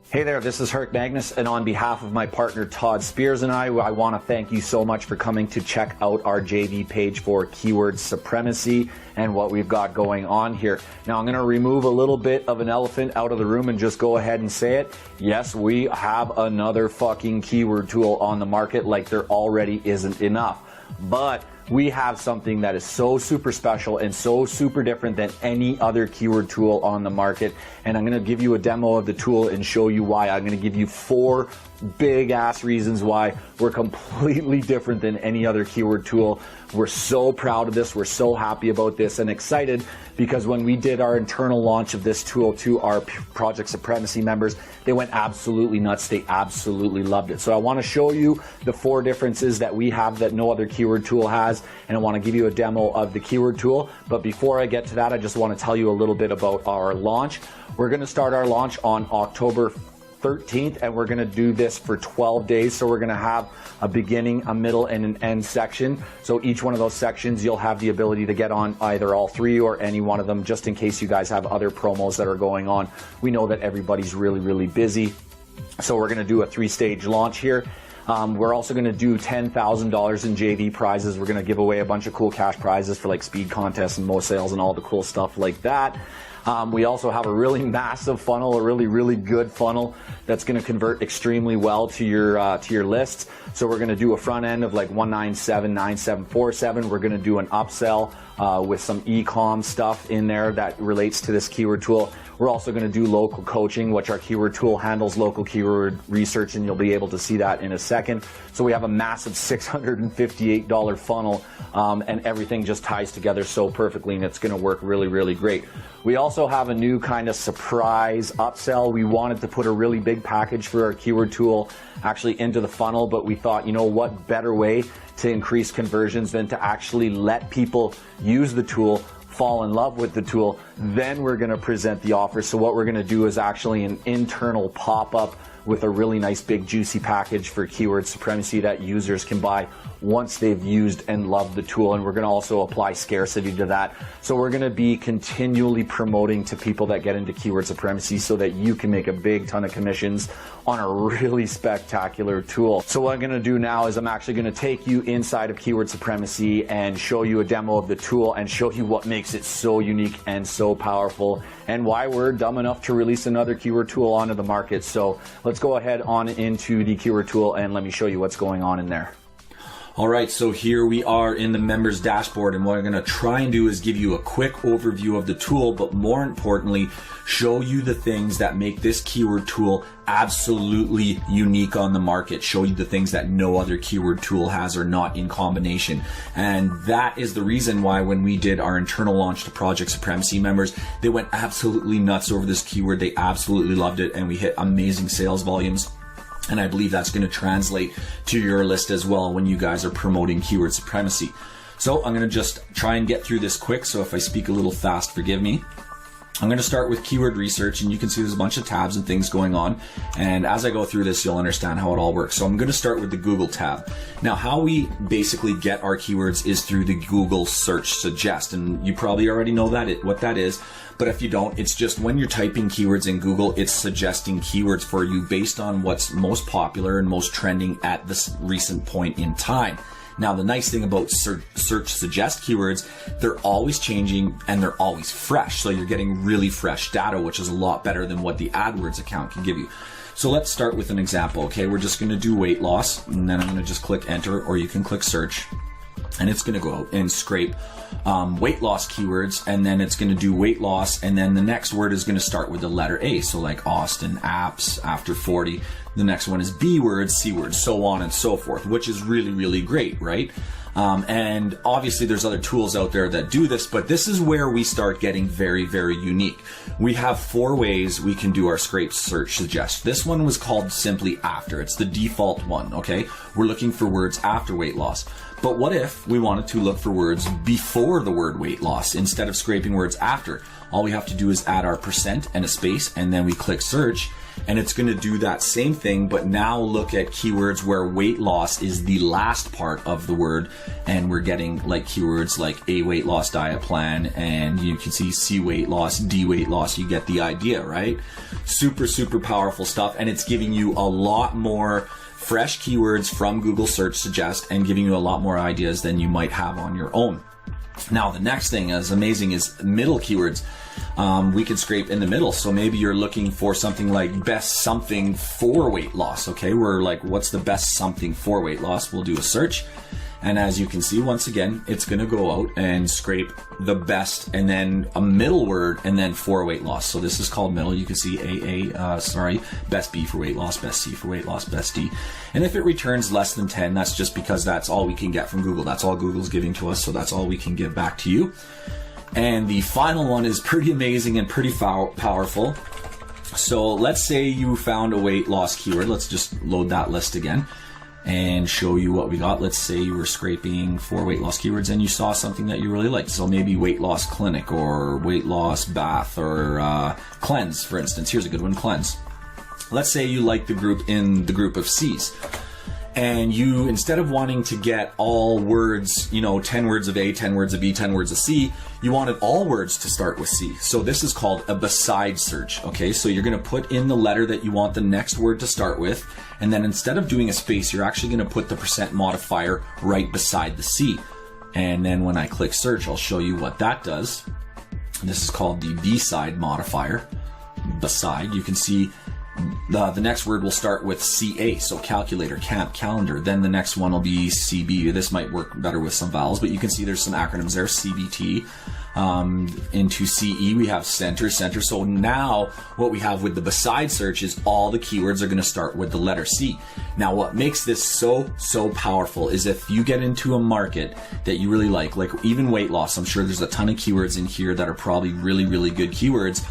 Hey there, this is Herc Magnus, and on behalf of my partner Todd Spears and I want to thank you so much for coming to check out our JV page for keyword supremacy and what we've got going on here. Now I'm going to remove a little bit of an elephant out of the room and just go ahead and say it. Yes, we have another fucking keyword tool on the market like there already isn't enough. But we have something that is so super special and so super different than any other keyword tool on the market. And I'm going to give you a demo of the tool and show you why. I'm going to give you 4 big ass reasons why we're completely different than any other keyword tool. We're so proud of this. We're so happy about this and excited because when we did our internal launch of this tool to our Project Supremacy members, they went absolutely nuts. They absolutely loved it. So I want to show you the 4 differences that we have that no other keyword tool has, and I want to give you a demo of the keyword tool. But before I get to that, I just want to tell you a little bit about our launch. We're going to start our launch on October 13th, and we're going to do this for 12 days. So we're going to have a beginning, a middle, and an end section. So each one of those sections, you'll have the ability to get on either all 3 or any one of them, just in case you guys have other promos that are going on. We know that everybody's really, really busy. So we're going to do a 3-stage launch here. We're also going to do $10,000 in JV prizes. We're going to give away a bunch of cool cash prizes for like speed contests and most sales and all the cool stuff like that. We also have a really massive funnel, a really good funnel that's going to convert extremely well to your lists. So we're going to do a front end of like 197, 9747. We're going to do an upsell with some e-com stuff in there that relates to this keyword tool. We're also going to do local coaching, which our keyword tool handles local keyword research, and you'll be able to see that in a second. So we have a massive $658 funnel, and everything just ties together so perfectly, and it's going to work really great. We also have a new kind of surprise upsell. We wanted to put a really big package for our keyword tool actually into the funnel, but we thought, you know what better way to increase conversions than to actually let people use the tool, fall in love with the tool, then we're going to present the offer. So what we're going to do is actually an internal pop-up with a really nice big juicy package for keyword supremacy that users can buy once they've used and loved the tool. And we're going to also apply scarcity to that. So we're going to be continually promoting to people that get into keyword supremacy so that you can make a big ton of commissions on a really spectacular tool. So what I'm going to do now is I'm actually going to take you inside of keyword supremacy and show you a demo of the tool and show you what makes it so unique and so powerful and why we're dumb enough to release another keyword tool onto the market. So let's go ahead on into the keyword tool and let me show you what's going on in there. All right, so here we are in the members dashboard, and what I'm going to try and do is give you a quick overview of the tool, but more importantly, show you the things that make this keyword tool absolutely unique on the market, show you the things that no other keyword tool has or not in combination. And that is the reason why when we did our internal launch to Project Supremacy members, they went absolutely nuts over this keyword. They absolutely loved it, and we hit amazing sales volumes. And I believe that's going to translate to your list as well when you guys are promoting keyword supremacy. So I'm going to just try and get through this quick. So if I speak a little fast, forgive me. I'm going to start with keyword research, and you can see there's a bunch of tabs and things going on. And as I go through this, you'll understand how it all works. So I'm going to start with the Google tab. Now, how we basically get our keywords is through the Google search suggest. And you probably already know what that is. But if you don't, it's just when you're typing keywords in Google, it's suggesting keywords for you based on what's most popular and most trending at this recent point in time. Now, the nice thing about search suggest keywords, they're always changing and they're always fresh. So you're getting really fresh data, which is a lot better than what the AdWords account can give you. So let's start with an example. Okay, we're just going to do weight loss, and then I'm going to just click enter, or you can click search. And it's going to go out and scrape weight loss keywords, and then it's going to do weight loss, and then the next word is going to start with the letter A. So like Austin, apps, after 40. The next one is B words, C words, so on and so forth, which is really great, right? And obviously there's other tools out there that do this, but this is where we start getting very unique. We have 4 ways we can do our scrape search suggest. This one was called simply after. It's the default one, okay? We're looking for words after weight loss. But what if we wanted to look for words before the word weight loss instead of scraping words after? All we have to do is add our % and a space, and then we click search, and it's going to do that same thing, but now look at keywords where weight loss is the last part of the word, and we're getting like keywords like A weight loss diet plan, and you can see C weight loss, D weight loss. You get the idea, right? Super, super powerful stuff, and it's giving you a lot more fresh keywords from Google Search Suggest and giving you a lot more ideas than you might have on your own. Now, the next thing is amazing is middle keywords. We can scrape in the middle. So maybe you're looking for something like best something for weight loss. Okay, we're like, what's the best something for weight loss? We'll do a search. And as you can see, once again, it's going to go out and scrape the best and then a middle word and then for weight loss. So this is called middle. You can see best B for weight loss, best C for weight loss, best D. And if it returns less than 10, that's just because that's all we can get from Google. That's all Google's giving to us. So that's all we can give back to you. And the final one is pretty amazing and pretty powerful. So let's say you found a weight loss keyword. Let's just load that list again and show you what we got. Let's say you were scraping for weight loss keywords and you saw something that you really liked. So maybe weight loss clinic or weight loss bath or cleanse, for instance. Here's a good one, cleanse. Let's say you like the group in the group of C's. And you, instead of wanting to get all words, 10 words of A, 10 words of B, 10 words of C, you wanted all words to start with C. So this is called a beside search. Okay, so you're going to put in the letter that you want the next word to start with. And then instead of doing a space, you're actually going to put the percent modifier right beside the C. And then when I click search, I'll show you what that does. This is called the beside modifier. Beside, you can see the next word will start with CA, so calculator, camp, calendar. Then the next one will be CB. This might work better with some vowels, but you can see there's some acronyms there. CBT. Into CE, we have center. So now what we have with the beside search is all the keywords are going to start with the letter C. Now, what makes this so powerful is if you get into a market that you really like even weight loss, I'm sure there's a ton of keywords in here that are probably really, really good keywords.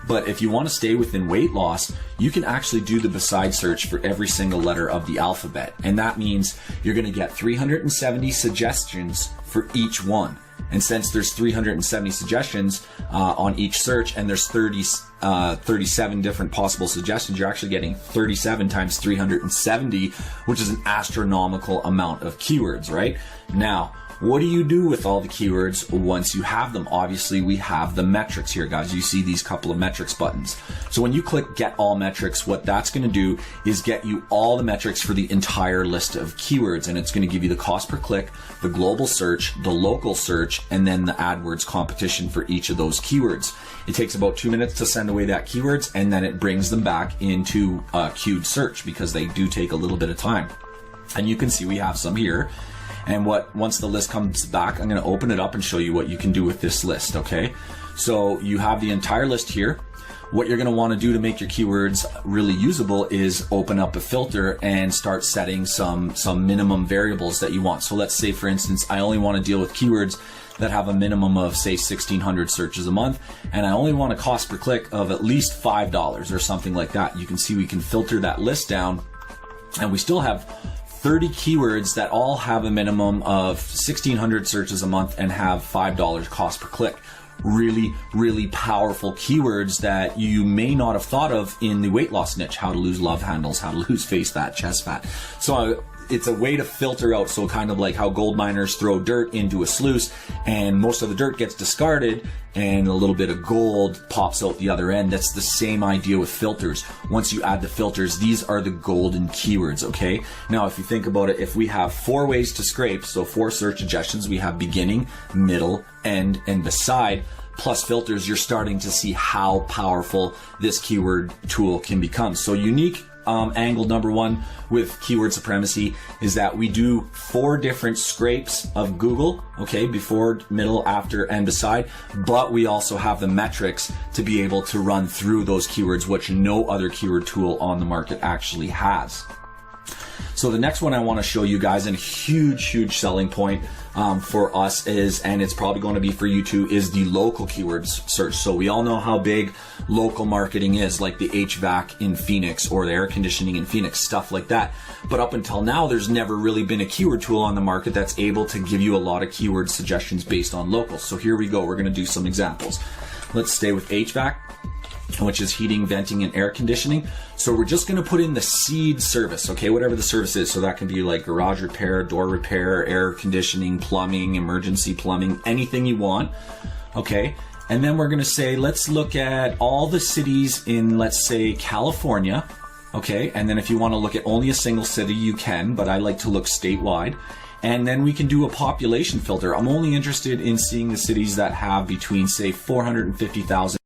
But if you want to stay within weight loss, you can actually do the beside search for every single letter of the alphabet. And that means you're going to get 370 suggestions for each one. And since there's 370 suggestions on each search and there's 37 different possible suggestions, you're actually getting 37 times 370, which is an astronomical amount of keywords, right? Now, what do you do with all the keywords once you have them? Obviously, we have the metrics here, guys. You see these couple of metrics buttons. So when you click Get All Metrics, what that's going to do is get you all the metrics for the entire list of keywords. And it's going to give you the cost per click, the global search, the local search, and then the AdWords competition for each of those keywords. It takes about 2 minutes to send away that keywords, and then it brings them back into queued search because they do take a little bit of time. And you can see we have some here. And once the list comes back, I'm going to open it up and show you what you can do with this list, okay? So you have the entire list here. What you're going to want to do to make your keywords really usable is open up a filter and start setting some minimum variables that you want. So let's say, for instance, I only want to deal with keywords that have a minimum of, say, 1,600 searches a month, and I only want a cost per click of at least $5 or something like that. You can see we can filter that list down, and we still have 30 keywords that all have a minimum of 1,600 searches a month and have $5 cost per click. Really, really powerful keywords that you may not have thought of in the weight loss niche. How to lose love handles, how to lose face fat, chest fat. So it's a way to filter out, so kind of like how gold miners throw dirt into a sluice and most of the dirt gets discarded and a little bit of gold pops out the other end. That's the same idea with filters. Once you add the filters, these are the golden keywords, okay? Now, if you think about it, if we have 4 ways to scrape, so 4 search suggestions, we have beginning, middle, end, and beside, plus filters, you're starting to see how powerful this keyword tool can become. So unique angle number 1 with keyword supremacy is that we do 4 different scrapes of Google, okay, before, middle, after, and beside, but we also have the metrics to be able to run through those keywords, which no other keyword tool on the market actually has. So the next one I want to show you guys, and huge selling point for us is, and it's probably going to be for you too, is the local keywords search. So we all know how big local marketing is, like the HVAC in Phoenix or the air conditioning in Phoenix, stuff like that. But up until now, there's never really been a keyword tool on the market that's able to give you a lot of keyword suggestions based on local. So here we go. We're going to do some examples. Let's stay with HVAC. which is heating, venting, and air conditioning. So we're just going to put in the seed service, okay, whatever the service is. So that can be like garage repair, door repair, air conditioning, plumbing, emergency plumbing, anything you want, okay? And then we're going to say, let's look at all the cities in, let's say, California, okay? And then if you want to look at only a single city, you can, but I like to look statewide. And then we can do a population filter. I'm only interested in seeing the cities that have between, say, 450,000